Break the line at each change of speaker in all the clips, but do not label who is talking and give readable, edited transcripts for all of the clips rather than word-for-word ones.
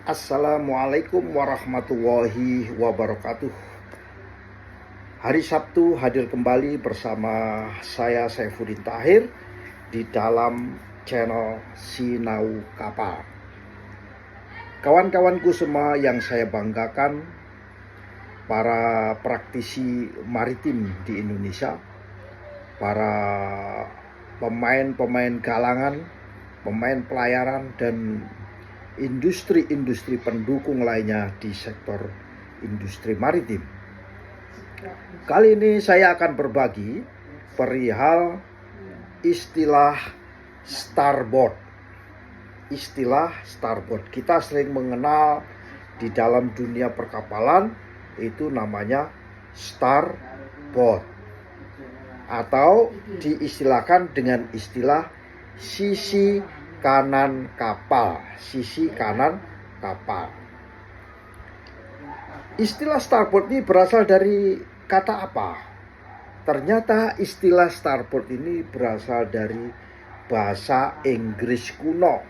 Assalamualaikum warahmatullahi wabarakatuh. Hari Sabtu hadir kembali bersama saya Saifuddin Tahir di dalam channel Sinau Kapal. Kawan-kawanku semua yang saya banggakan, para praktisi maritim di Indonesia, para pemain-pemain galangan, pemain pelayaran, dan industri-industri pendukung lainnya di sektor industri maritim. Kali ini saya akan berbagi perihal istilah starboard. Istilah starboard kita sering mengenal di dalam dunia perkapalan, itu namanya starboard, atau diistilahkan dengan istilah sisi kanan kapal. Sisi kanan kapal. Istilah starboard ini berasal dari kata apa? Ternyata istilah starboard ini berasal dari bahasa Inggris kuno.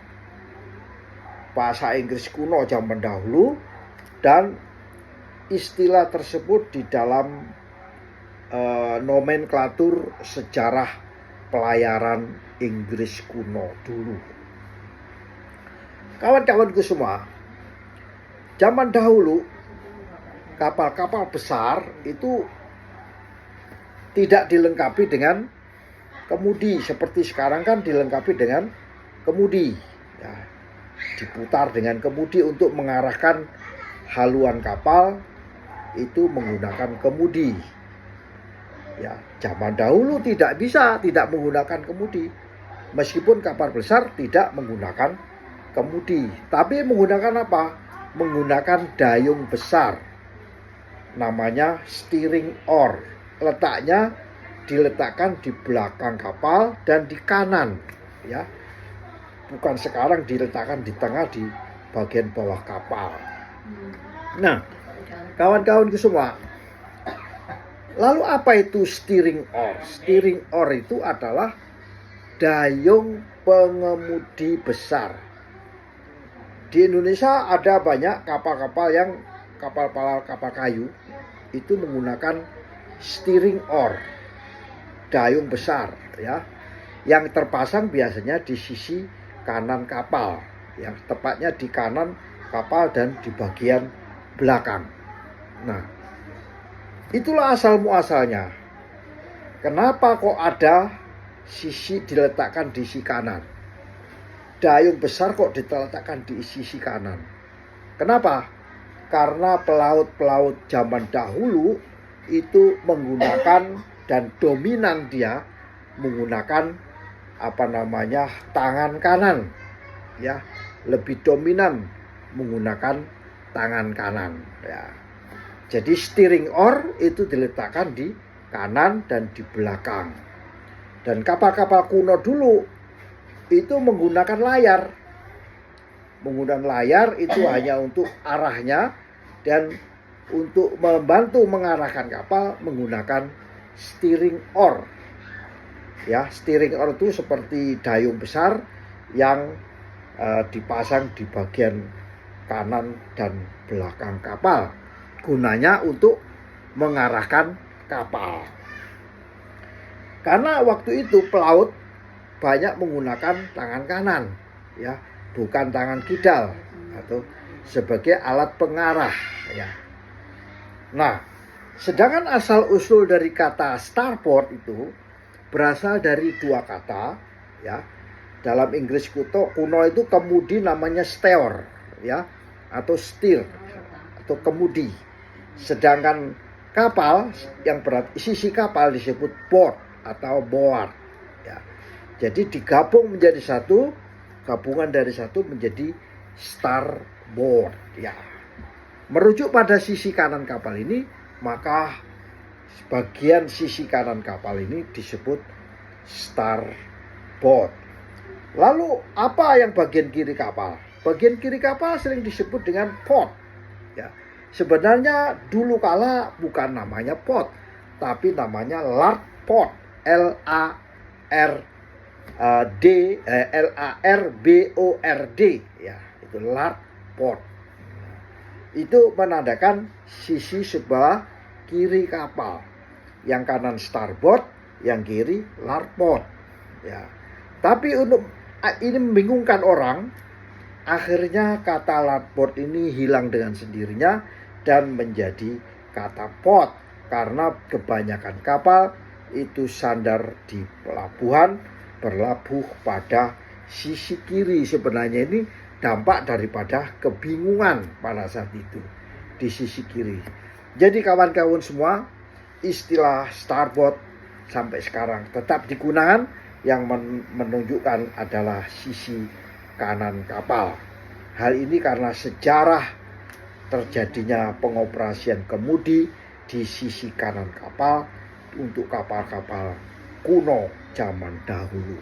Bahasa Inggris kuno zaman dahulu, dan istilah tersebut di dalam nomenklatur sejarah pelayaran Inggris kuno dulu. Kawan-kawanku semua, zaman dahulu kapal-kapal besar itu tidak dilengkapi dengan kemudi seperti sekarang kan dilengkapi dengan kemudi. Ya, diputar dengan kemudi untuk mengarahkan haluan kapal itu menggunakan kemudi. Ya, zaman dahulu tidak menggunakan kemudi. Meskipun kapal besar tidak menggunakan kemudi, tapi menggunakan apa? Menggunakan dayung besar, namanya steering oar. Letaknya diletakkan di belakang kapal dan di kanan, ya. Bukan sekarang diletakkan di tengah di bagian bawah kapal. Nah, kawan-kawanku semua, lalu apa itu steering oar? Steering oar itu adalah dayung pengemudi besar. Di Indonesia ada banyak kapal-kapal yang kapal kayu itu menggunakan steering oar, dayung besar, ya, yang terpasang biasanya di sisi kanan kapal, yang tepatnya di kanan kapal dan di bagian belakang. Nah, itulah asal muasalnya. Kenapa kok ada sisi diletakkan di sisi kanan? Dayung besar kok diletakkan di sisi kanan? Kenapa? Karena pelaut-pelaut zaman dahulu itu menggunakan dan dominan dia menggunakan tangan kanan, ya, lebih dominan menggunakan tangan kanan, ya. Jadi steering oar itu diletakkan di kanan dan di belakang. Dan kapal-kapal kuno dulu itu menggunakan layar. Menggunakan layar itu hanya untuk arahnya, dan untuk membantu mengarahkan kapal menggunakan steering oar. Ya, steering oar itu seperti dayung besar yang dipasang di bagian kanan dan belakang kapal. Gunanya untuk mengarahkan kapal. Karena waktu itu pelaut banyak menggunakan tangan kanan, ya, bukan tangan kidal atau sebagai alat pengarah, ya. Nah, sedangkan asal usul dari kata starboard itu berasal dari dua kata, ya. Dalam Inggris kuno itu kemudi namanya steer, ya, atau steer atau kemudi. Sedangkan kapal yang sisi kapal disebut board atau board, ya. Jadi digabung menjadi satu, gabungan dari satu menjadi starboard, ya. Merujuk pada sisi kanan kapal ini, maka bagian sisi kanan kapal ini disebut starboard. Lalu apa yang bagian kiri kapal? Bagian kiri kapal sering disebut dengan port, ya. Sebenarnya dulu kala bukan namanya port, tapi namanya larboard, LARBORD, ya, itu larboard. itu menandakan sisi sebelah kiri kapal. Yang kanan starboard, yang kiri larboard. Ya. Tapi untuk ini membingungkan orang. Akhirnya kata larboard ini hilang dengan sendirinya dan menjadi kata port, karena kebanyakan kapal itu sandar di pelabuhan, berlabuh pada sisi kiri. Sebenarnya ini dampak daripada kebingungan pada saat itu di sisi kiri. Jadi kawan-kawan semua, istilah starboard sampai sekarang tetap digunakan, yang menunjukkan adalah sisi kanan kapal. Hal ini karena sejarah terjadinya pengoperasian kemudi di sisi kanan kapal untuk kapal-kapal kuno zaman dahulu.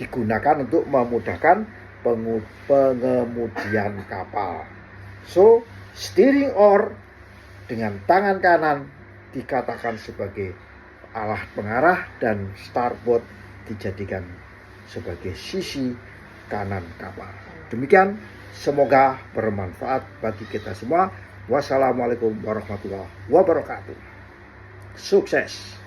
Digunakan untuk memudahkan pengemudian kapal. So, steering oar dengan tangan kanan dikatakan sebagai alat pengarah dan starboard dijadikan sebagai sisi kanan kapal. Demikian, semoga bermanfaat bagi kita semua. Wassalamualaikum warahmatullahi wabarakatuh. Sukses.